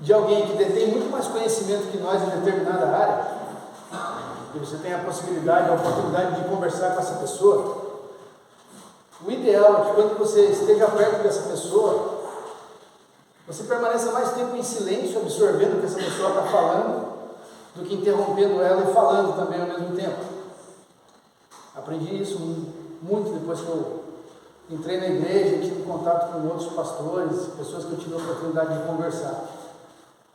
de alguém que detém muito mais conhecimento que nós em determinada área, e você tem a possibilidade, a oportunidade de conversar com essa pessoa, o ideal é que quando você esteja perto dessa pessoa, você permaneça mais tempo em silêncio, absorvendo o que essa pessoa está falando, do que interrompendo ela e falando também ao mesmo tempo. Aprendi isso muito depois que eu entrei na igreja e tive contato com outros pastores, pessoas que eu tive a oportunidade de conversar.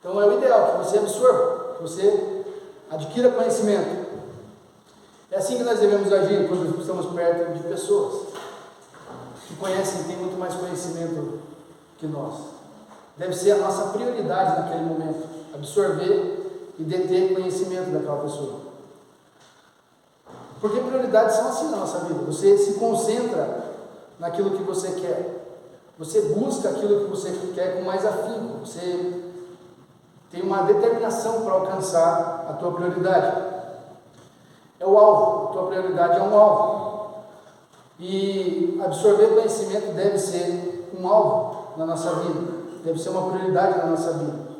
Então é o ideal, que você absorva, que você adquira conhecimento. É assim que nós devemos agir quando estamos perto de pessoas que conhecem, têm muito mais conhecimento que nós. Deve ser a nossa prioridade naquele momento, absorver e deter conhecimento daquela pessoa. Porque prioridades são assim na nossa vida. Você se concentra naquilo que você quer. Você busca aquilo que você quer com mais afinco. Você tem uma determinação para alcançar a tua prioridade. É o alvo. A tua prioridade é um alvo. E absorver conhecimento deve ser um alvo na nossa vida. Deve ser uma prioridade na nossa vida.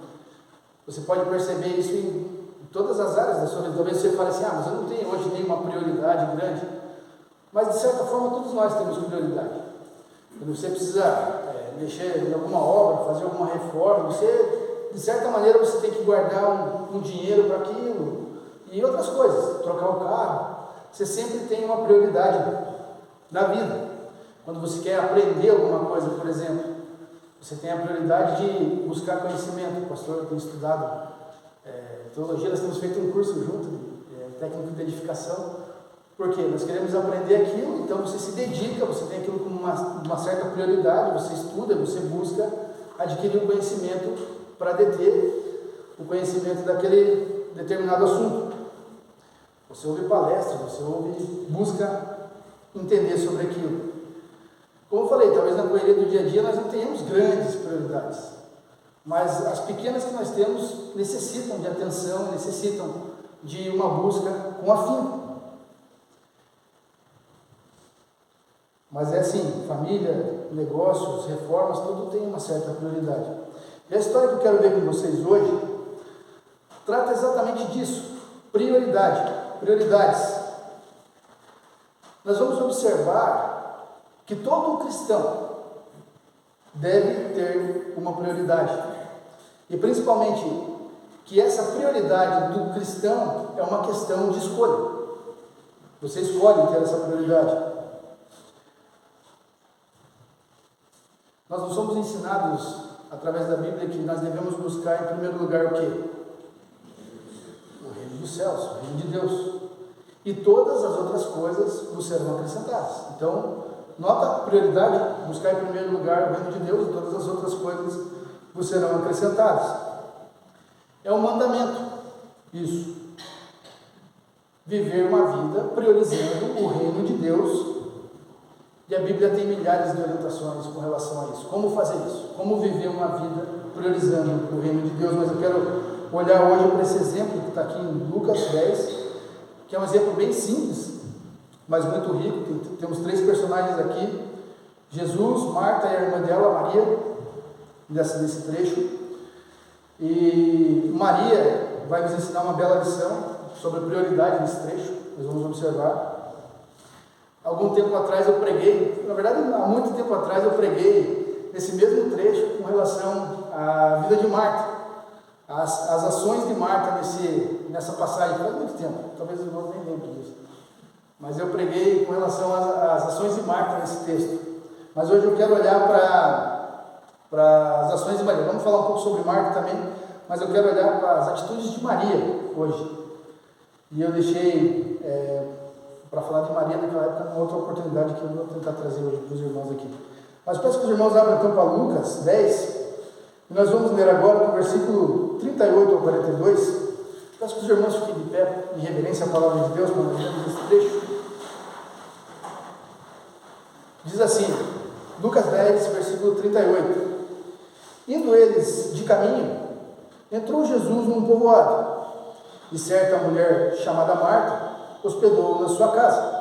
Você pode perceber isso em todas as áreas da sua vida. Talvez você fale assim, mas eu não tenho hoje nenhuma prioridade grande. Mas de certa forma todos nós temos prioridade. Quando você precisa mexer em alguma obra, fazer alguma reforma, você, de certa maneira, você tem que guardar um dinheiro para aquilo e outras coisas, trocar o carro. Você sempre tem uma prioridade na vida. Quando você quer aprender alguma coisa, por exemplo, você tem a prioridade de buscar conhecimento. O pastor tem estudado teologia, nós temos feito um curso junto, técnico de edificação. Por quê? Nós queremos aprender aquilo, então você se dedica, você tem aquilo como uma certa prioridade, você estuda, você busca adquirir um conhecimento para deter o conhecimento daquele determinado assunto. Você ouve palestras, você busca entender sobre aquilo. Como eu falei, talvez na correria do dia a dia nós não tenhamos grandes prioridades, mas as pequenas que nós temos necessitam de atenção, necessitam de uma busca com afinco. Mas é assim, família, negócios, reformas, tudo tem uma certa prioridade. E a história que eu quero ver com vocês hoje trata exatamente disso, prioridades. Nós vamos observar que todo cristão deve ter uma prioridade. E principalmente que essa prioridade do cristão é uma questão de escolha. Você escolhe ter essa prioridade. Nós não somos ensinados, através da Bíblia, que nós devemos buscar em primeiro lugar o quê? O reino dos céus, o reino de Deus. E todas as outras coisas nos serão acrescentadas. Então, nota a prioridade, buscar em primeiro lugar o reino de Deus e todas as outras coisas vos serão acrescentadas. É um mandamento, isso. Viver uma vida priorizando o reino de Deus. E a Bíblia tem milhares de orientações com relação a isso. Como fazer isso? Como viver uma vida priorizando o reino de Deus? Mas eu quero olhar hoje para esse exemplo que está aqui em Lucas 10, que é um exemplo bem simples, mas muito rico. Temos 3 personagens aqui: Jesus, Marta e a irmã dela, Maria, nesse trecho. E Maria vai nos ensinar uma bela lição sobre prioridade nesse trecho. Nós vamos observar. Algum tempo atrás eu preguei, na verdade há muito tempo atrás eu preguei nesse mesmo trecho com relação à vida de Marta, as ações de Marta nessa passagem. Faz muito tempo, talvez eu não nem lembre disso, mas eu preguei com relação às ações de Marta nesse texto. Mas hoje eu quero olhar para as ações de Maria. Vamos falar um pouco sobre Marta também, mas eu quero olhar para as atitudes de Maria hoje. E eu deixei para falar de Maria naquela época, uma outra oportunidade que eu vou tentar trazer hoje para os irmãos aqui. Mas peço que os irmãos abram então para Lucas 10, e nós vamos ler agora do versículo 38 ao 42. Peço que os irmãos fiquem de pé, em reverência à palavra de Deus, para nós lermos esse trecho. Diz assim, Lucas 10, versículo 38. Indo eles de caminho, entrou Jesus num povoado, e certa mulher chamada Marta hospedou-o na sua casa.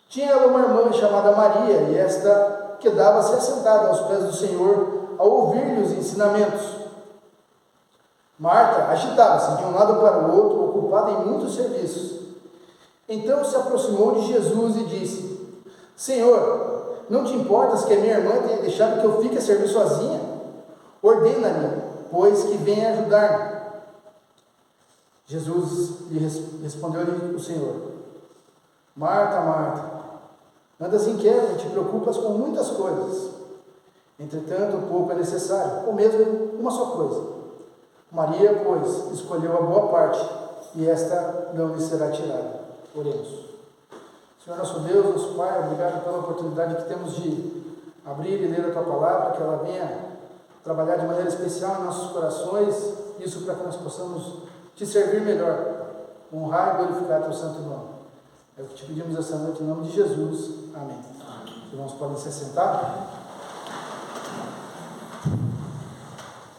Tinha ela uma irmã chamada Maria, e esta quedava-se assentada aos pés do Senhor, a ouvir-lhe os ensinamentos. Marta agitava-se de um lado para o outro, ocupada em muitos serviços. Então se aproximou de Jesus e disse: Senhor, não te importas que a minha irmã tenha deixado que eu fique a servir sozinha? Ordena-me, pois, que venha ajudar-me. Jesus lhe respondeu-lhe o Senhor: Marta, Marta, andas inquieta e te preocupas com muitas coisas. Entretanto, pouco é necessário, ou mesmo uma só coisa. Maria, pois, escolheu a boa parte, e esta não lhe será tirada. Oremos. Senhor nosso Deus, nosso Pai, obrigado pela oportunidade que temos de abrir e ler a Tua Palavra, que ela venha trabalhar de maneira especial em nossos corações, isso para que nós possamos Te servir melhor, honrar e glorificar Teu santo nome. É o que Te pedimos essa noite em nome de Jesus. Amém. Os irmãos podem se sentar.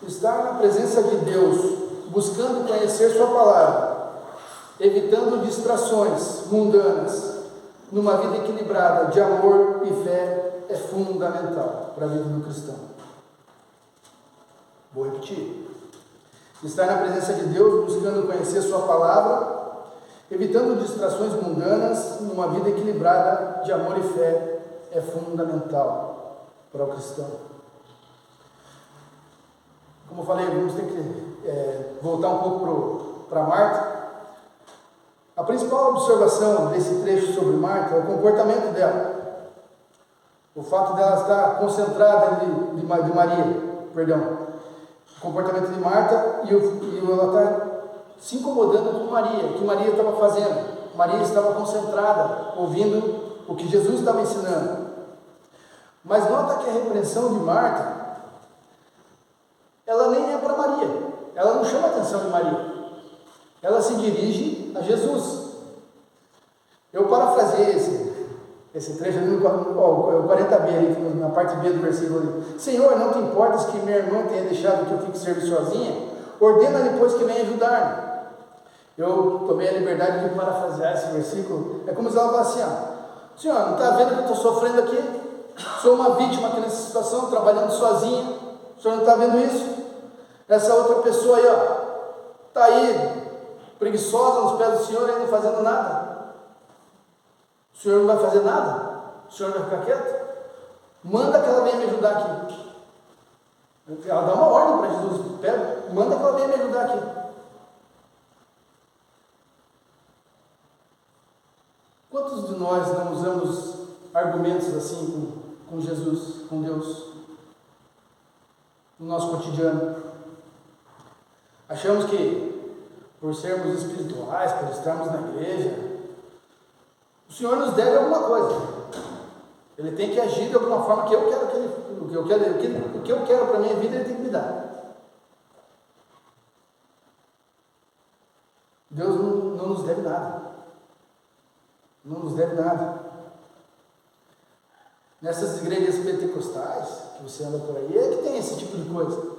Estar na presença de Deus, buscando conhecer Sua Palavra, evitando distrações mundanas, numa vida equilibrada de amor e fé, é fundamental para a vida do cristão. Vou repetir. Estar na presença de Deus, buscando conhecer Sua Palavra, evitando distrações mundanas, numa vida equilibrada de amor e fé, é fundamental para o cristão. Como eu falei, vamos ter que voltar um pouco para Marta. A principal observação desse trecho sobre Marta é o comportamento dela. O fato dela estar concentrada de Maria, perdão. O comportamento de Marta e ela está se incomodando com Maria, o que Maria estava fazendo. Maria estava concentrada, ouvindo o que Jesus estava ensinando. Mas nota que a repreensão de Marta, ela nem é para Maria, ela não chama a atenção de Maria, ela se dirige a Jesus. Eu parafraseei esse trecho ali no 40b, ali, na parte B do versículo ali. Senhor, não te importas que minha irmã tenha deixado que eu fique servir sozinha? Ordena depois que venha ajudar-me. Eu tomei a liberdade de parafrasear esse versículo. É como se ela falasse assim: Senhor, não está vendo que eu estou sofrendo aqui? Sou uma vítima aqui nessa situação, trabalhando sozinha. O senhor não está vendo isso? Essa outra pessoa aí, está aí, preguiçosa nos pés do Senhor, aí não fazendo nada. O Senhor não vai fazer nada? O Senhor vai ficar quieto? Manda que ela venha me ajudar aqui. Ela dá uma ordem para Jesus: manda que ela venha me ajudar aqui. Quantos de nós não usamos argumentos assim com Jesus, com Deus, no nosso cotidiano? Achamos que, por sermos espirituais, por estarmos na igreja, o Senhor nos deve alguma coisa. Ele tem que agir de alguma forma que eu quero o que eu quero para a minha vida, Ele tem que me dar. Deus não nos deve nada. Não nos deve nada. Nessas igrejas pentecostais que você anda por aí, é que tem esse tipo de coisa.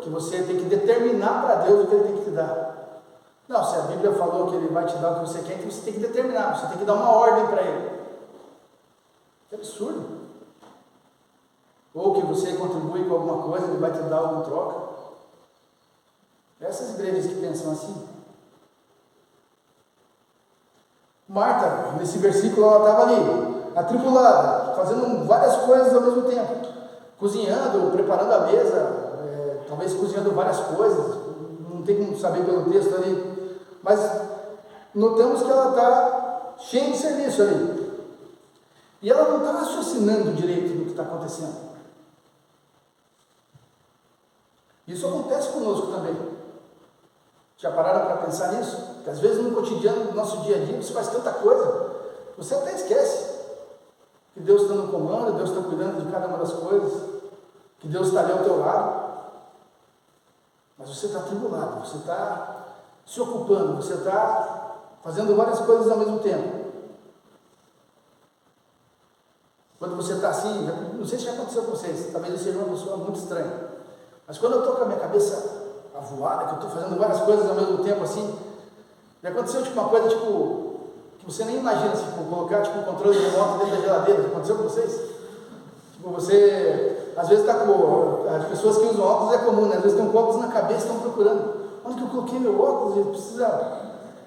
Que você tem que determinar para Deus o que Ele tem que te dar. Não, se a Bíblia falou que Ele vai te dar o que você quer, então você tem que determinar, você tem que dar uma ordem para Ele. Que absurdo. Ou que você contribui com alguma coisa, Ele vai te dar algo em troca. Essas igrejas que pensam assim. Marta, nesse versículo, ela estava ali, atribulada, fazendo várias coisas ao mesmo tempo, cozinhando, preparando a mesa, talvez cozinhando várias coisas, não tem como saber pelo texto ali, mas notamos que ela está cheia de serviço ali, e ela não está raciocinando direito no que está acontecendo. Isso acontece conosco também. Já pararam para pensar nisso? Que às vezes no cotidiano do nosso dia a dia você faz tanta coisa, você até esquece que Deus está no comando, Deus está cuidando de cada uma das coisas, que Deus está ali ao teu lado. Mas você está atribulado, você está se ocupando, você está fazendo várias coisas ao mesmo tempo. Quando você está assim, não sei se já aconteceu com vocês, talvez eu seja uma pessoa muito estranha, mas quando eu estou com a minha cabeça avoada, que eu estou fazendo várias coisas ao mesmo tempo assim, já aconteceu tipo uma coisa tipo, que você nem imagina, tipo, colocar tipo um controle remoto dentro da geladeira. Já aconteceu com vocês? Tipo, você às vezes as pessoas que usam óculos é comum, né? Às vezes tem um óculos na cabeça e estão procurando. Onde que eu coloquei meu óculos?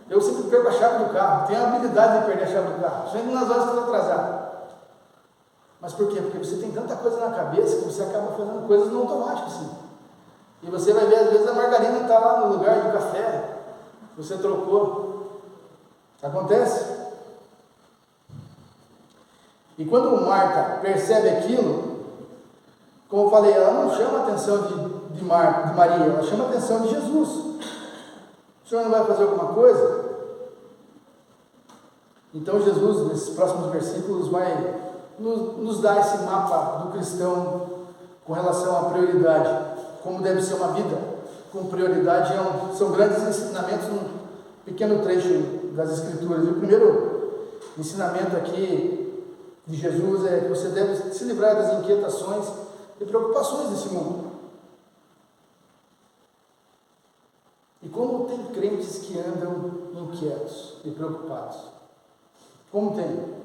Eu sempre perco a chave do carro. Tenho a habilidade de perder a chave do carro, sempre nas horas que eu estou atrasado. Mas por quê? Porque você tem tanta coisa na cabeça que você acaba fazendo coisas no automático, assim. E você vai ver, às vezes, a margarina está lá no lugar do café, você trocou. Acontece? E quando Marta percebe aquilo, como eu falei, ela não chama a atenção de Maria, ela chama a atenção de Jesus. O Senhor não vai fazer alguma coisa? Então Jesus, nesses próximos versículos, vai nos dar esse mapa do cristão com relação à prioridade, como deve ser uma vida com prioridade. São grandes ensinamentos num pequeno trecho das Escrituras. E o primeiro ensinamento aqui de Jesus é que você deve se livrar das inquietações e preocupações desse mundo. E como tem crentes que andam inquietos e preocupados? Como tem?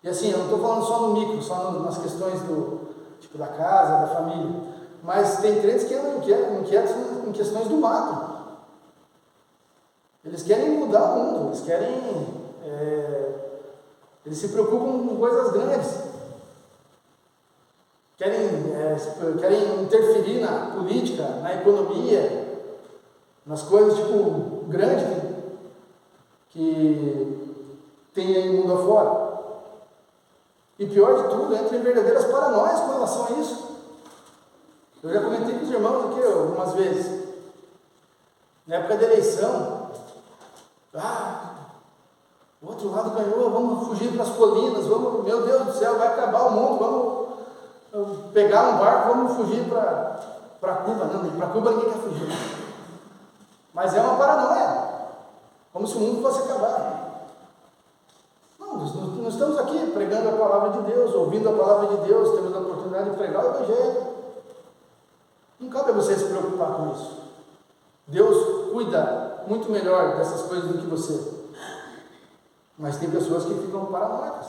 E assim, eu não estou falando só no micro, só nas questões da casa, da família, mas tem crentes que andam inquietos em questões do macro. Eles querem mudar o mundo, eles se preocupam com coisas grandes, querem interferir na política, na economia, nas coisas grandes que tem aí mundo afora. E pior de tudo, entra em verdadeiras paranoias com relação a isso. Eu já comentei com os irmãos aqui algumas vezes. Na época da eleição, o outro lado ganhou, vamos fugir para as colinas, meu Deus do céu, vai acabar o mundo, vamos pegar um barco, vamos fugir para Cuba. Não, para Cuba ninguém quer fugir. Mas é uma paranoia, como se o mundo fosse acabar. Nós estamos aqui pregando a palavra de Deus, ouvindo a palavra de Deus, temos a oportunidade de pregar o Evangelho. Não cabe a você se preocupar com isso. Deus cuida muito melhor dessas coisas do que você. Mas tem pessoas que ficam paranoicas.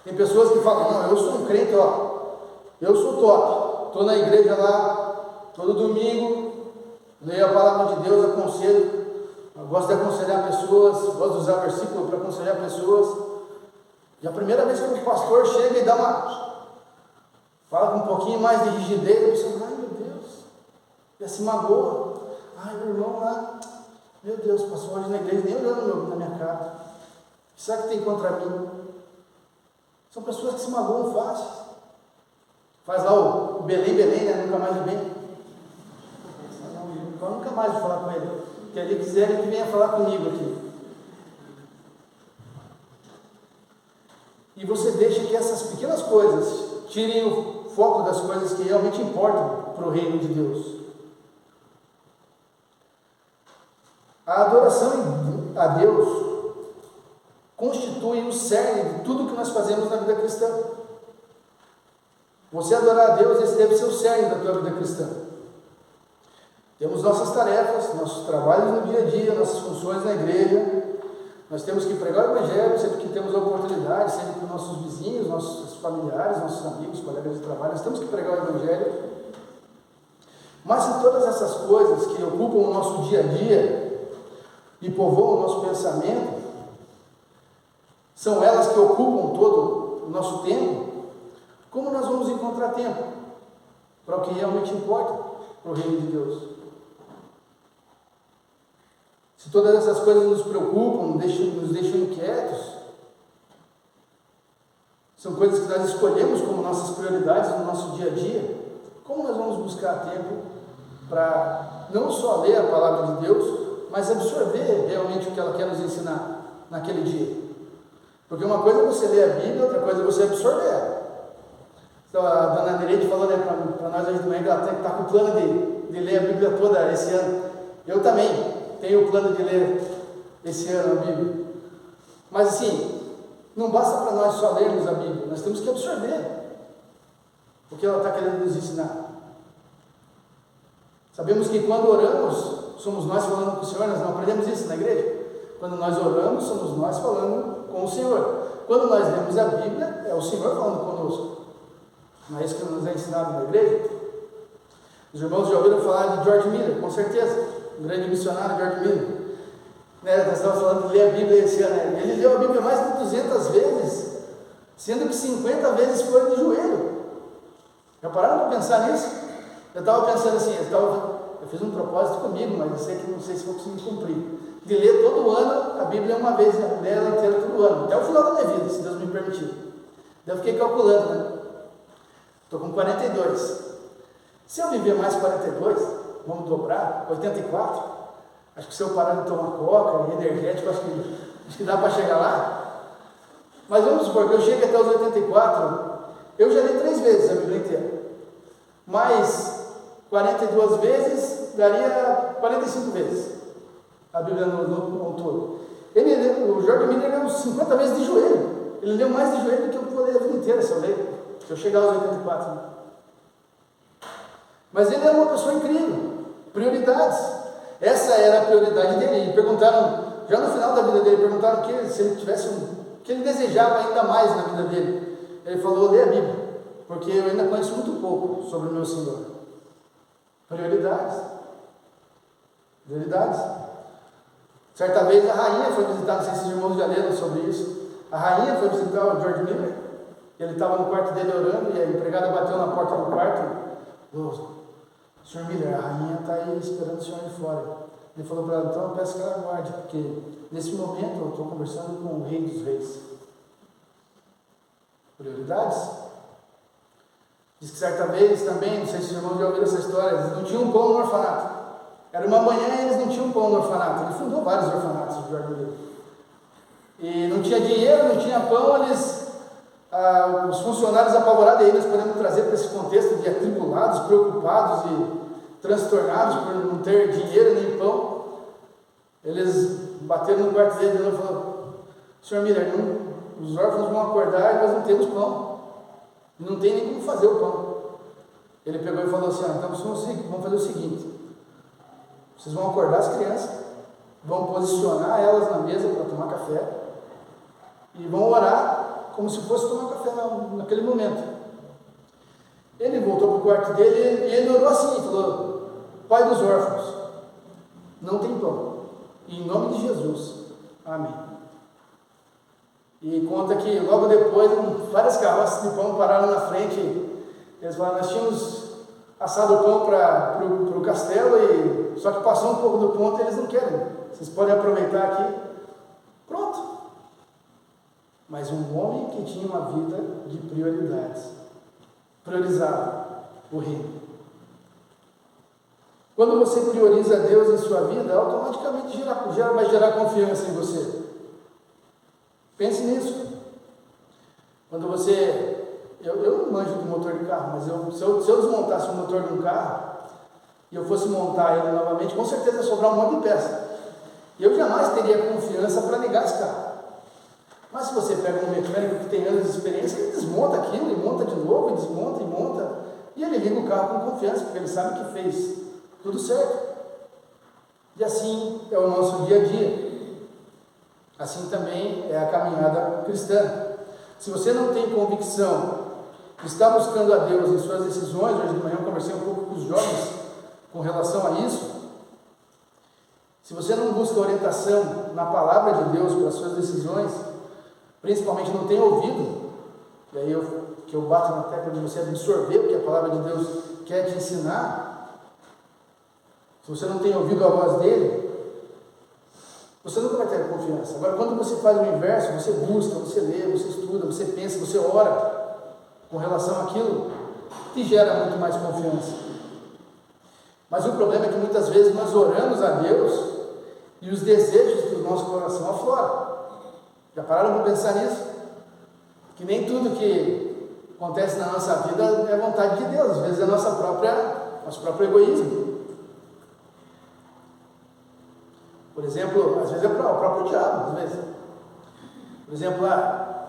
Tem pessoas que falam, não, eu sou um crente, eu sou top, estou na igreja lá, todo domingo, leio a palavra de Deus, aconselho, eu gosto de aconselhar pessoas, gosto de usar versículo para aconselhar pessoas. E a primeira vez que o pastor chega e fala com um pouquinho mais de rigidez, eu penso, ai meu Deus, já se magoa. Ai, meu irmão lá, meu Deus, passou hoje na igreja, nem olhando na minha cara. O que será que tem contra mim? São pessoas que se magoam fácil. Faz lá o Belém, né? Nunca mais vem. Eu nunca mais vou falar com ele. Se ele quiser, ele que venha falar comigo aqui. E você deixa que essas pequenas coisas tirem o foco das coisas que realmente importam para o reino de Deus. A adoração a Deus constitui o cerne de tudo que nós fazemos na vida cristã. Você adorar a Deus, esse deve ser o cerne da tua vida cristã. Temos nossas tarefas, nossos trabalhos no dia a dia, nossas funções na igreja. Nós temos que pregar o Evangelho sempre que temos a oportunidade, sempre com nossos vizinhos, nossos familiares, nossos amigos, colegas de trabalho. Nós temos que pregar o Evangelho. Mas se todas essas coisas que ocupam o nosso dia a dia e povoam o nosso pensamento, são elas que ocupam todo o nosso tempo, como nós vamos encontrar tempo para o que realmente importa para o reino de Deus? Se todas essas coisas nos preocupam, nos deixam inquietos, são coisas que nós escolhemos como nossas prioridades no nosso dia a dia, como nós vamos buscar tempo para não só ler a palavra de Deus, mas absorver realmente o que ela quer nos ensinar naquele dia? Porque uma coisa é você ler a Bíblia, outra coisa é você absorver ela. Então, a dona Nereide falou para nós hoje de manhã que ela está com o plano de ler a Bíblia toda esse ano. Eu também tenho o plano de ler esse ano a Bíblia. Mas assim, não basta para nós só lermos a Bíblia, nós temos que absorver o que ela está querendo nos ensinar. Sabemos que quando oramos, somos nós falando com o Senhor, nós não aprendemos isso na igreja. Quando nós oramos, somos nós falando com o Senhor. Quando nós lemos a Bíblia, é o Senhor falando conosco. Não é isso que nos é ensinado na igreja? Os irmãos já ouviram falar de George Miller, com certeza, um grande missionário, George Miller. Nós estávamos falando de ler a Bíblia esse ano, né? Ele leu a Bíblia mais de 200 vezes, sendo que 50 vezes foi de joelho. Já pararam para pensar nisso? Eu estava pensando assim, eu fiz um propósito comigo, mas eu sei que não sei se vou conseguir cumprir, de ler todo ano a Bíblia uma vez, ler ela inteira todo ano, até o final da minha vida, se Deus me permitir. Daí eu fiquei calculando, né? Estou com 42. Se eu viver mais 42, vamos dobrar, 84, acho que se eu parar de tomar coca, energético, acho que dá para chegar lá. Mas vamos supor que eu chegue até os 84, eu já li 3 vezes a Bíblia inteira. Mais 42 vezes, daria 45 vezes a Bíblia no todo. O George Miller leu 50 vezes de joelho. Ele leu mais de joelho do que eu vou ler a vida inteira, se eu chegar aos 84. Né? Mas ele era uma pessoa incrível. Prioridades. Essa era a prioridade dele. E perguntaram, já no final da vida dele, perguntaram se ele tivesse o que ele desejava ainda mais na vida dele. Ele falou: lê a Bíblia, porque eu ainda conheço muito pouco sobre o meu Senhor. Prioridades. Prioridades. Certa vez a rainha foi visitar, não sei se os irmãos já leram sobre isso. A rainha foi visitar o George Miller. Ele estava no quarto dele orando e a empregada bateu na porta do quarto e falou: Senhor Miller, a rainha está aí esperando o senhor aí fora. Ele falou para ela: então eu peço que ela aguarde, porque nesse momento eu estou conversando com o Rei dos Reis. Prioridades. Diz que certa vez também, não sei se os irmãos já ouviram essa história, eles não tinham pão no orfanato. Era uma manhã e eles não tinham pão no orfanato. Ele fundou vários orfanatos, o George Miller. E não tinha dinheiro, não tinha pão, os funcionários apavorados, aí nós podemos trazer para esse contexto de atribulados, preocupados e transtornados por não ter dinheiro nem pão. Eles bateram no quarto dele e falaram: Senhor Miller, os órfãos vão acordar e nós não temos pão. E não tem nem como fazer o pão. Ele pegou e falou assim: então vamos fazer o seguinte, vocês vão acordar as crianças, vão posicionar elas na mesa para tomar café e vão orar como se fosse tomar café naquele momento. Ele voltou para o quarto dele e ele orou assim, falou: Pai dos órfãos, não tem pão, e em nome de Jesus, amém. E conta que logo depois várias carroças de pão pararam na frente. Eles falaram: nós tínhamos assado o pão para o castelo, só que passou um pouco do ponto e eles não querem. Vocês podem aproveitar aqui. Pronto. Mas um homem que tinha uma vida de prioridades. Priorizava o reino. Quando você prioriza Deus em sua vida, automaticamente vai gerar confiança em você. Pense nisso. Quando você... Eu não manjo do motor de carro, mas se eu desmontasse o motor de um carro e eu fosse montar ele novamente, com certeza ia sobrar um monte de peça. E eu jamais teria confiança para ligar esse carro. Mas se você pega um mecânico que tem anos de experiência, ele desmonta aquilo, e monta de novo, e desmonta e monta, e ele liga o carro com confiança, porque ele sabe que fez tudo certo. E assim é o nosso dia a dia. Assim também é a caminhada cristã. Se você não tem convicção, está buscando a Deus em suas decisões, hoje de manhã eu conversei um pouco com os jovens com relação a isso. Se você não busca orientação na palavra de Deus para as suas decisões, principalmente não tem ouvido, e aí eu bato na tecla de você absorver o que a palavra de Deus quer te ensinar, se você não tem ouvido a voz dele, você nunca vai ter confiança. Agora, quando você faz o inverso, você busca, você lê, você estuda, você pensa, você ora com relação àquilo, te gera muito mais confiança. Mas o problema é que muitas vezes nós oramos a Deus e os desejos do nosso coração afloram. Já pararam para pensar nisso? Que nem tudo que acontece na nossa vida é vontade de Deus, às vezes é nosso próprio egoísmo. Por exemplo, às vezes é o próprio diabo, às vezes. Por exemplo, para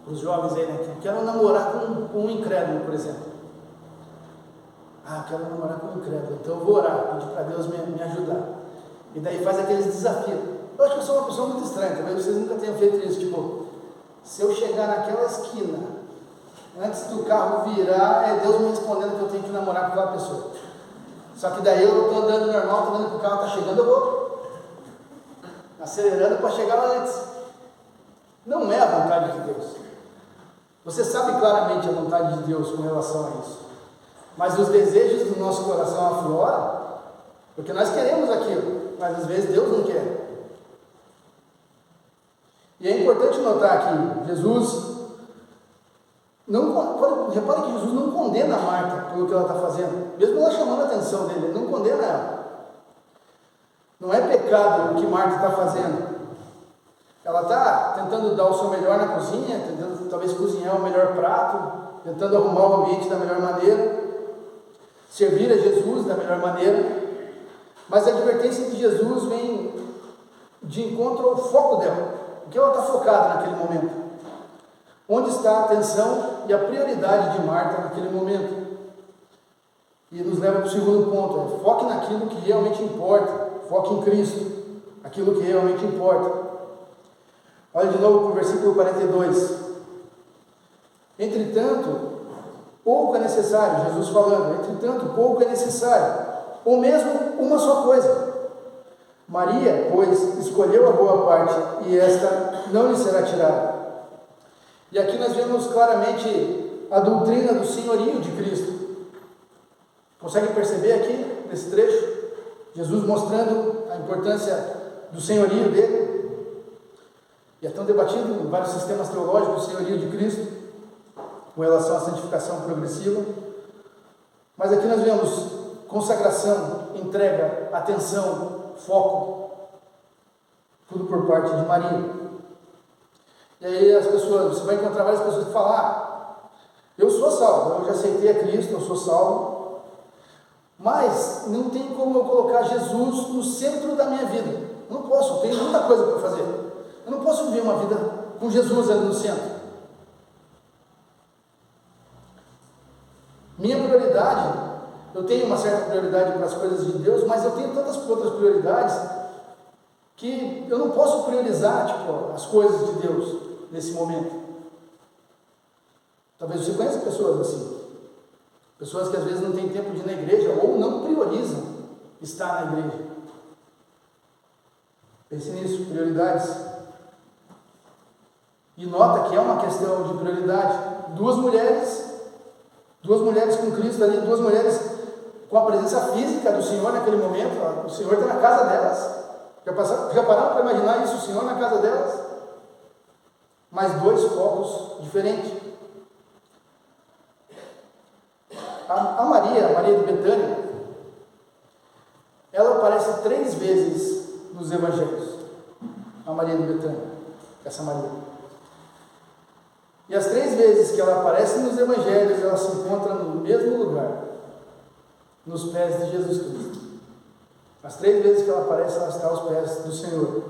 os jovens aí, né, que querem namorar com um incrédulo, por exemplo. Quero namorar com um incrédulo, então eu vou orar, pedir para Deus me ajudar. E daí faz aqueles desafios. Eu acho que eu sou uma pessoa muito estranha, talvez vocês nunca tenham feito isso. Tipo, se eu chegar naquela esquina Antes do carro virar, é Deus me respondendo que eu tenho que namorar com aquela pessoa. Só que daí eu estou andando normal, estou vendo que o carro está chegando, eu vou acelerando para chegar lá antes. Não é a vontade de Deus. Você sabe claramente a vontade de Deus com relação a isso. Mas os desejos do nosso coração afloram, porque nós queremos aquilo, mas às vezes Deus não quer. E é importante notar que Jesus repare que Jesus não condena a Marta pelo que ela está fazendo, mesmo ela chamando a atenção dele, ele não condena ela. Não é pecado o que Marta está fazendo. Ela está tentando dar o seu melhor na cozinha, tentando talvez cozinhar o melhor prato, tentando arrumar o ambiente da melhor maneira, servir a Jesus da melhor maneira, mas a advertência de Jesus vem de encontro ao foco dela, o que ela está focada naquele momento. Onde está a atenção e a prioridade de Marta naquele momento? E nos leva para o segundo ponto, foque naquilo que realmente importa, foque em Cristo, aquilo que realmente importa. Olha de novo para o versículo 42. Entretanto, pouco é necessário, Jesus falando, entretanto, pouco é necessário, ou mesmo uma só coisa. Maria, pois, escolheu a boa parte, e esta não lhe será tirada. E aqui nós vemos claramente a doutrina do senhorio de Cristo. Consegue perceber aqui, nesse trecho? Jesus mostrando a importância do senhorio dele. E é tão debatido em vários sistemas teológicos o senhorio de Cristo, com relação à santificação progressiva. Mas aqui nós vemos consagração, entrega, atenção, foco, tudo por parte de Maria. E aí as pessoas, você vai encontrar várias pessoas que falam, eu sou salvo, eu já aceitei a Cristo, eu sou salvo, mas não tem como eu colocar Jesus no centro da minha vida. Eu não posso, eu tenho muita coisa para fazer. Eu não posso viver uma vida com Jesus ali no centro. Minha prioridade, eu tenho uma certa prioridade para as coisas de Deus, mas eu tenho tantas outras prioridades que eu não posso priorizar as coisas de Deus nesse momento. Talvez você conheça pessoas assim, pessoas que às vezes não têm tempo de ir na igreja ou não priorizam estar na igreja. Pense nisso, prioridades. E nota que é uma questão de prioridade. Duas mulheres com Cristo ali, duas mulheres com a presença física do Senhor naquele momento. O Senhor está na casa delas. Já pararam para imaginar isso? O Senhor na casa delas? Mas dois focos diferentes. A Maria de Betânia, ela aparece 3 vezes nos evangelhos. A Maria de Betânia, essa Maria. E as 3 vezes que ela aparece nos evangelhos, ela se encontra no mesmo lugar, nos pés de Jesus Cristo. As 3 vezes que ela aparece, ela está aos pés do Senhor.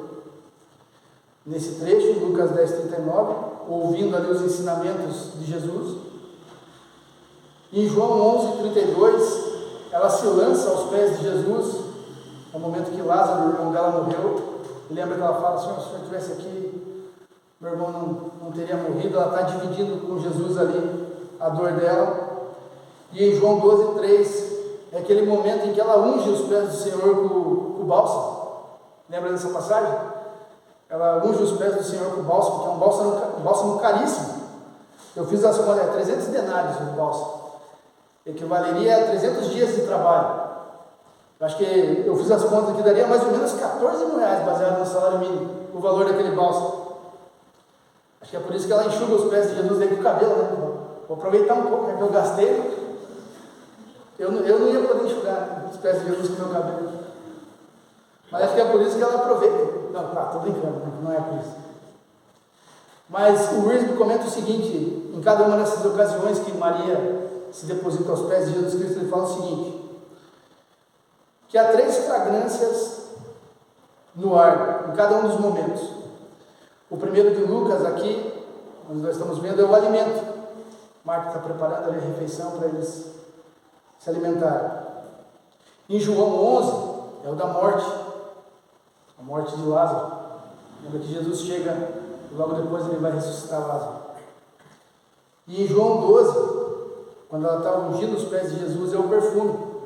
Nesse trecho, Lucas 10:39, ouvindo ali os ensinamentos de Jesus. Em João 11:32, ela se lança aos pés de Jesus, no momento que Lázaro, o irmão dela, morreu. Lembra que ela fala, Senhor, se o Senhor estivesse aqui, meu irmão não teria morrido. Ela está dividindo com Jesus ali a dor dela. E em João 12:3, é aquele momento em que ela unge os pés do Senhor com o bálsamo. Lembra dessa passagem? Ela unge os pés do Senhor com o bálsamo, que é um bálsamo caríssimo. Eu fiz as contas, 300 denários o bálsamo. Equivaleria a 300 dias de trabalho. Acho que eu fiz as contas aqui, daria mais ou menos 14 mil reais, baseado no salário mínimo, o valor daquele bálsamo. Acho que é por isso que ela enxuga os pés de Jesus com o cabelo, né? Vou aproveitar um pouco, que eu gastei. Eu não ia poder enxugar os pés de Jesus com o meu cabelo. Mas acho que é por isso que ela aproveita. Não, tá, estou brincando, não é por isso. Mas o Wiersbe comenta o seguinte, em cada uma dessas ocasiões que Maria se deposita aos pés de Jesus Cristo, ele fala o seguinte, que há 3 fragrâncias no ar, em cada um dos momentos. O primeiro de Lucas aqui, onde nós estamos vendo, é o alimento. Marta está preparando ali a refeição para eles se alimentarem. Em João 11, é o da morte, a morte de Lázaro. Lembra que Jesus chega e logo depois ele vai ressuscitar Lázaro. E em João 12, quando ela está ungindo os pés de Jesus, é o perfume.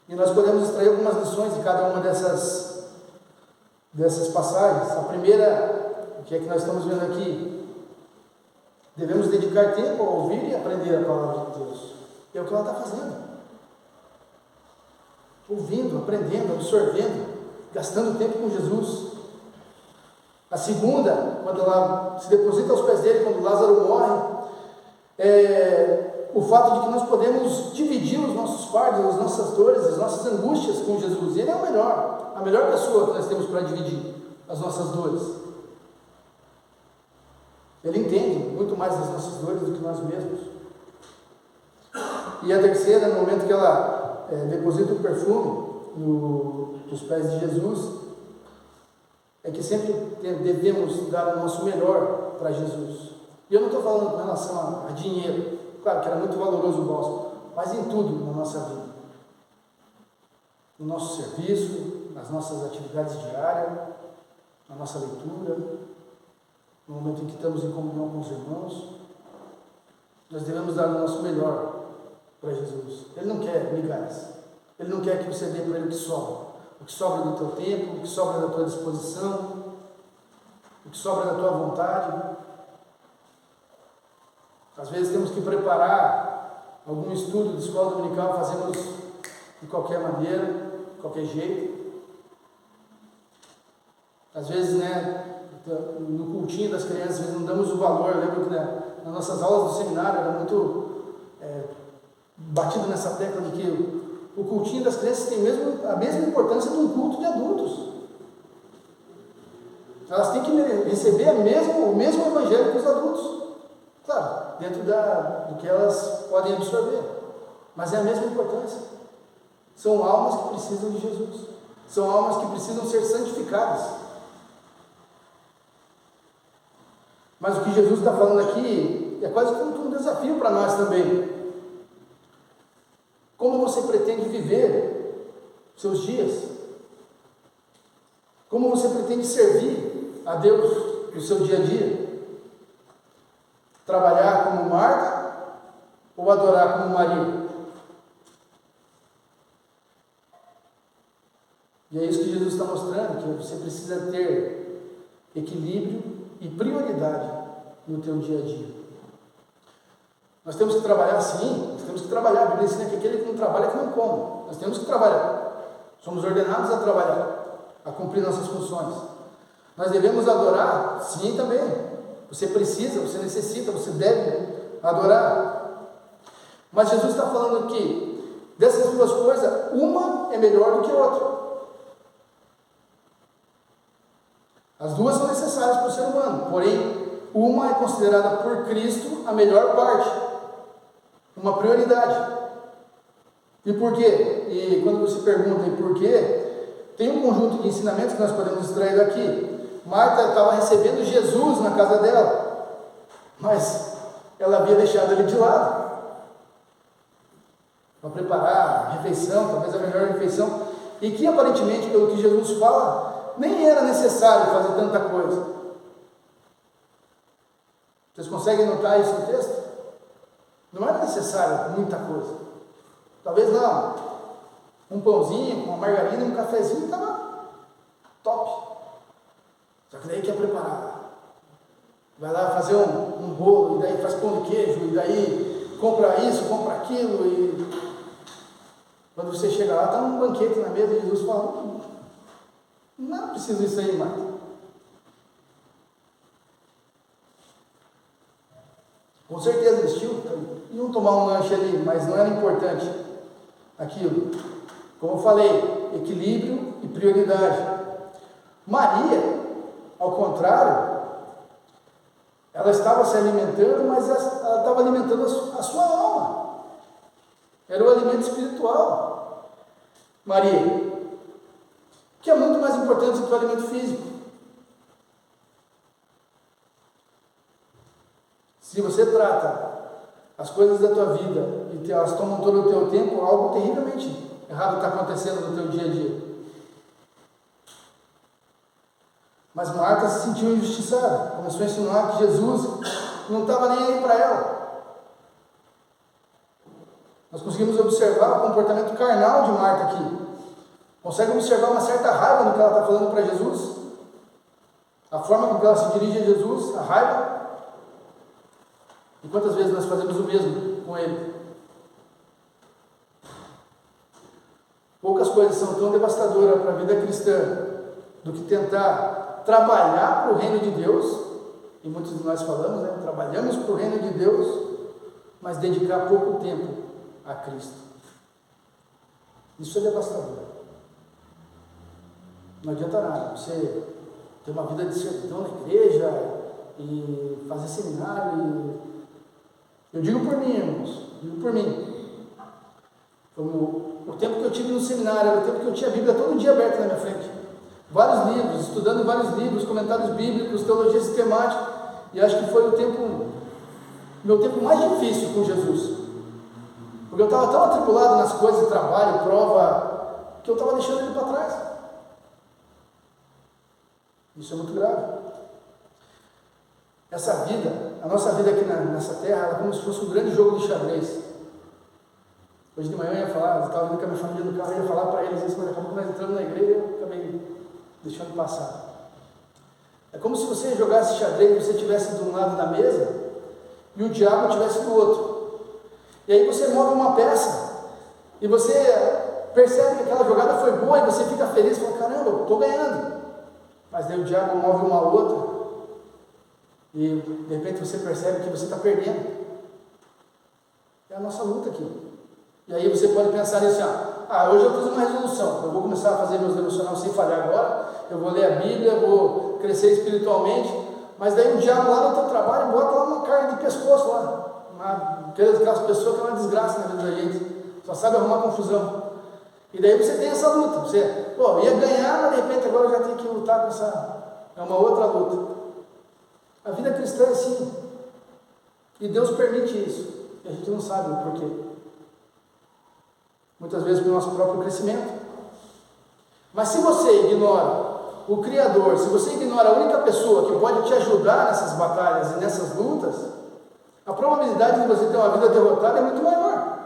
E nós podemos extrair algumas lições de cada uma dessas passagens. A primeira, que é que nós estamos vendo aqui, devemos dedicar tempo a ouvir e aprender a palavra de Deus. É o que ela está fazendo. Ouvindo, aprendendo, absorvendo, gastando tempo com Jesus. A segunda, quando ela se deposita aos pés dele, quando Lázaro morre, é o fato de que nós podemos dividir os nossos fardos, as nossas dores, as nossas angústias com Jesus. Ele é a melhor pessoa que nós temos para dividir as nossas dores. Ele entende muito mais das nossas dores do que nós mesmos. E a terceira, no momento que ela deposita o perfume nos pés de Jesus, é que sempre devemos dar o nosso melhor para Jesus. E eu não estou falando com relação a dinheiro, claro que era muito valoroso o bolso, mas em tudo na nossa vida. No nosso serviço, nas nossas atividades diárias, na nossa leitura, no momento em que estamos em comunhão com os irmãos, nós devemos dar o nosso melhor para Jesus. Ele não quer migalhas, Ele não quer que você dê para Ele o que sobra do teu tempo, o que sobra da tua disposição, o que sobra da tua vontade. Às vezes temos que preparar algum estudo de escola dominical, fazemos de qualquer maneira, de qualquer jeito. Às vezes, no cultinho das crianças, às vezes não damos o valor. Eu lembro que nas nossas aulas do seminário era muito batido nessa tecla de que o cultinho das crianças tem a mesma importância de um culto de adultos. Elas têm que receber o mesmo evangelho que os adultos. Claro, dentro do que elas podem absorver. Mas é a mesma importância. São almas que precisam de Jesus. São almas que precisam ser santificadas. Mas o que Jesus está falando aqui é quase como um desafio para nós também. Como você pretende viver seus dias? Como você pretende servir a Deus no seu dia a dia? Trabalhar como Marta ou adorar como Maria? E é isso que Jesus está mostrando, que você precisa ter equilíbrio e prioridade no teu dia a dia. Nós temos que trabalhar sim, nós temos que trabalhar. A Bíblia ensina que aquele que não trabalha que não come. Nós temos que trabalhar. Somos ordenados a trabalhar, a cumprir nossas funções. Nós devemos adorar? Sim, também. Você precisa, você necessita, você deve adorar. Mas Jesus está falando que dessas duas coisas, uma é melhor do que a outra. As duas são necessárias para o ser humano, porém, uma é considerada por Cristo a melhor parte, uma prioridade. E por quê? E quando você pergunta e por quê, tem um conjunto de ensinamentos que nós podemos extrair daqui. Marta estava recebendo Jesus na casa dela, mas ela havia deixado ele de lado para preparar a refeição, talvez a melhor refeição, e que aparentemente, pelo que Jesus fala, nem era necessário fazer tanta coisa. Vocês conseguem notar isso no texto? Não era necessário muita coisa. Talvez não, um pãozinho, uma margarina e um cafezinho estava top. Só que daí quer preparar. Vai lá fazer um bolo, e daí faz pão de queijo, e daí compra isso, compra aquilo, e quando você chega lá, está um banquete na mesa, e Jesus fala, não precisa disso aí, Marta. Com certeza eles iam tomar um lanche ali, mas não era importante aquilo. Como eu falei, equilíbrio e prioridade. Maria, ao contrário, ela estava se alimentando, mas ela estava alimentando a sua alma. Era o alimento espiritual. Maria, que é muito mais importante do que o alimento físico. Se você trata as coisas da tua vida e elas tomam todo o teu tempo, algo terrivelmente errado está acontecendo no teu dia a dia. Mas Marta se sentiu injustiçada, começou a insinuar que Jesus não estava nem aí para ela. Nós conseguimos observar o comportamento carnal de Marta aqui. Consegue observar uma certa raiva no que ela está falando para Jesus? A forma com que ela se dirige a Jesus, a raiva. E quantas vezes nós fazemos o mesmo com Ele? Poucas coisas são tão devastadoras para a vida cristã do que tentar trabalhar para o reino de Deus, e muitos de nós falamos, né? Trabalhamos para o reino de Deus, mas dedicar pouco tempo a Cristo. Isso é devastador. Não adianta nada você ter uma vida de servidão na igreja e fazer seminário. Eu digo por mim, irmãos, digo por mim. O tempo que eu tive no seminário era o tempo que eu tinha a Bíblia todo dia aberta na minha frente. Vários livros, estudando vários livros, comentários bíblicos, teologia sistemática, e acho que foi meu tempo mais difícil com Jesus. Porque eu estava tão atribulado nas coisas de trabalho, prova, que eu estava deixando ele para trás. Isso é muito grave. Essa vida, a nossa vida aqui nessa terra, ela é como se fosse um grande jogo de xadrez. Hoje de manhã eu ia falar, eu estava vindo com a minha família no carro, eu ia falar para eles isso, mas daqui a pouco nós entramos na igreja e eu acabei deixando passar. É como se você jogasse xadrez e você estivesse de um lado da mesa e o diabo estivesse do outro. E aí você move uma peça e você percebe que aquela jogada foi boa e você fica feliz, fala, caramba, eu estou ganhando. Mas daí o diabo move uma outra e de repente você percebe que você está perdendo. É a nossa luta aqui. E aí você pode pensar nisso, hoje eu fiz uma resolução, eu vou começar a fazer meus devocionais sem falhar agora, eu vou ler a Bíblia, vou crescer espiritualmente, mas daí o diabo lá no teu trabalho bota lá uma carga de pescoço lá, aquelas pessoas que é uma desgraça na vida da gente, só sabe arrumar confusão. E daí você tem essa luta, você, ia ganhar, mas de repente agora eu já tenho que lutar com é uma outra luta. A vida cristã é assim, e Deus permite isso, e a gente não sabe o porquê. Muitas vezes pelo nosso próprio crescimento. Mas se você ignora o Criador, se você ignora a única pessoa que pode te ajudar nessas batalhas e nessas lutas, a probabilidade de você ter uma vida derrotada é muito maior.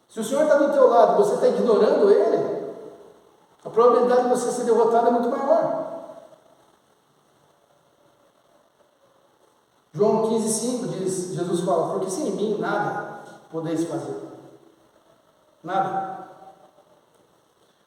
Se o Senhor está do teu lado e você está ignorando Ele, a probabilidade de você ser derrotado é muito maior. João 15,5 diz, Jesus fala, porque sem mim nada podeis fazer. Nada.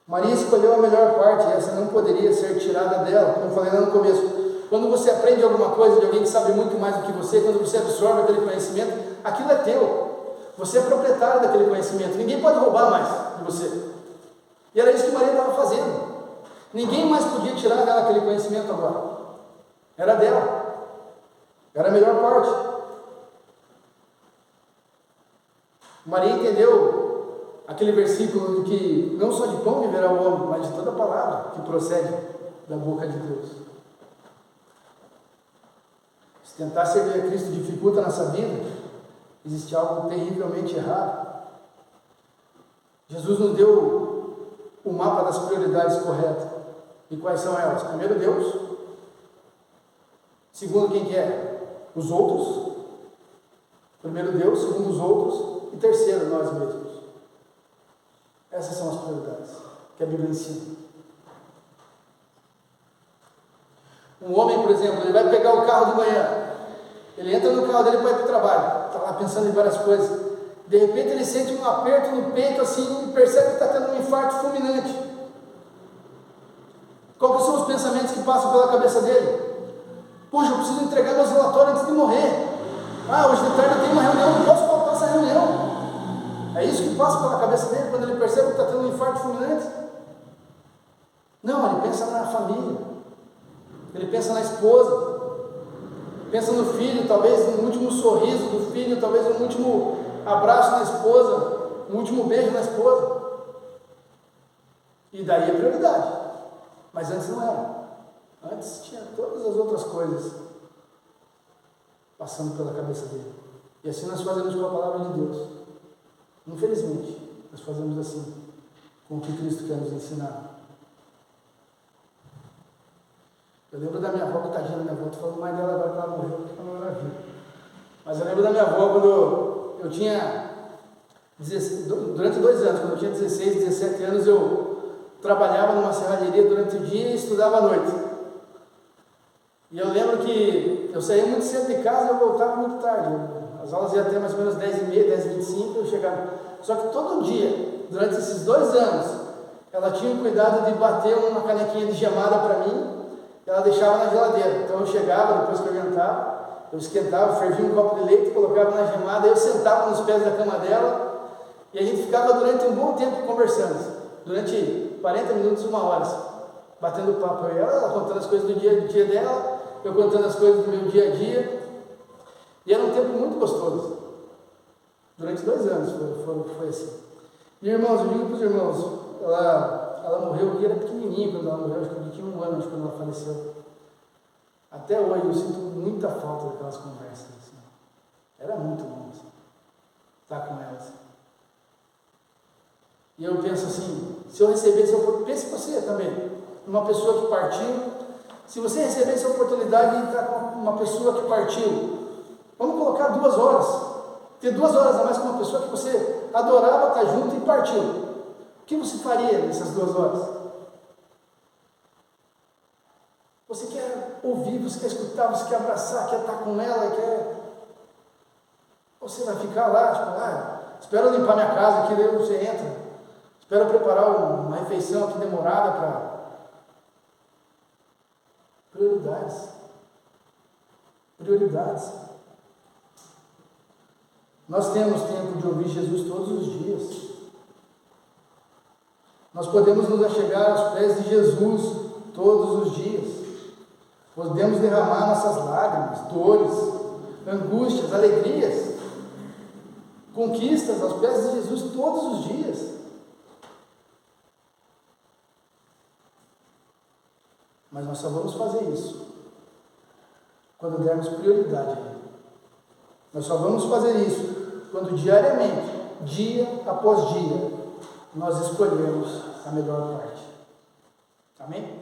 Maria escolheu a melhor parte, e essa não poderia ser tirada dela, como eu falei lá no começo. Quando você aprende alguma coisa de alguém que sabe muito mais do que você, quando você absorve aquele conhecimento, aquilo é teu. Você é proprietário daquele conhecimento, ninguém pode roubar mais de você. E era isso que Maria estava fazendo. Ninguém mais podia tirar dela aquele conhecimento agora. Era dela. Era a melhor parte. Maria entendeu aquele versículo de que não só de pão viverá o homem, mas de toda palavra que procede da boca de Deus. Se tentar servir a Cristo dificulta a nossa vida, existe algo terrivelmente errado. Jesus nos deu o mapa das prioridades corretas. E quais são elas? Primeiro, Deus. Segundo, quem que é? Os outros. Primeiro, Deus. Segundo, os outros. E terceiro, nós mesmos. Essas são as prioridades que a Bíblia ensina. Um homem, por exemplo, ele vai pegar o carro de manhã, ele entra no carro dele para ir para o trabalho, está lá pensando em várias coisas, de repente ele sente um aperto no peito assim e percebe que está tendo um infarto fulminante. Quais são os pensamentos que passam pela cabeça dele? Poxa, eu preciso entregar meus relatórios antes de morrer. Hoje de tarde eu tenho uma reunião, não posso faltar essa reunião. É isso que passa pela cabeça dele quando ele percebe que está tendo um infarto fulminante? Não, ele pensa na família, ele pensa na esposa, pensa no filho, talvez no último sorriso do filho, talvez no último abraço na esposa, no último beijo na esposa. E daí é prioridade. Mas antes não era. Antes tinha todas as outras coisas passando pela cabeça dele. E assim nós fazemos com a palavra de Deus. Infelizmente, nós fazemos assim com o que Cristo quer nos ensinar. Eu lembro da minha avó, tadinha da minha avó, estou falando mais dela agora que ela morreu, porque ela não era viva. Mas eu lembro da minha avó quando eu tinha, durante 2 anos, quando eu tinha 16, 17 anos, eu trabalhava numa serralheria durante o dia e estudava à noite. E eu lembro que eu saía muito cedo de casa e eu voltava muito tarde. As aulas iam até mais ou menos 10h30, 10h25, eu chegava. Só que todo dia, durante esses 2 anos, ela tinha o cuidado de bater uma canequinha de gemada para mim, e ela deixava na geladeira. Então eu chegava, depois que eu jantava, eu esquentava, fervia um copo de leite, colocava na gemada, eu sentava nos pés da cama dela, e a gente ficava durante um bom tempo conversando, durante 40 minutos, 1 hora, batendo papo. Eu e ela contando as coisas do dia dela, eu contando as coisas do meu dia a dia, e era um tempo muito gostoso. Durante 2 anos foi assim. E irmãos, eu digo para os irmãos, ela morreu, e era pequenininho quando ela morreu, acho que eu tinha 1 ano quando ela faleceu. Até hoje eu sinto muita falta daquelas conversas. Assim. Era muito bom assim, estar com elas. E eu penso assim, se eu recebesse a oportunidade, pense você também, uma pessoa que partiu, se você recebesse a oportunidade de estar com uma pessoa que partiu, vamos colocar 2 horas, ter 2 horas a mais com uma pessoa que você adorava estar junto e partiu. O que você faria nessas 2 horas? Você quer ouvir, você quer escutar, você quer abraçar, quer estar com ela, quer... Ou você vai ficar lá, tipo, espera eu limpar minha casa aqui, daí você entra. Espera eu preparar uma refeição aqui demorada para... Prioridades. Prioridades. Nós temos tempo de ouvir Jesus todos os dias. Nós podemos nos achegar aos pés de Jesus todos os dias. Podemos derramar nossas lágrimas, dores, angústias, alegrias, conquistas aos pés de Jesus todos os dias. Mas nós só vamos fazer isso quando dermos prioridade a Ele. Nós só vamos fazer isso quando diariamente, dia após dia, nós escolhemos a melhor parte. Amém?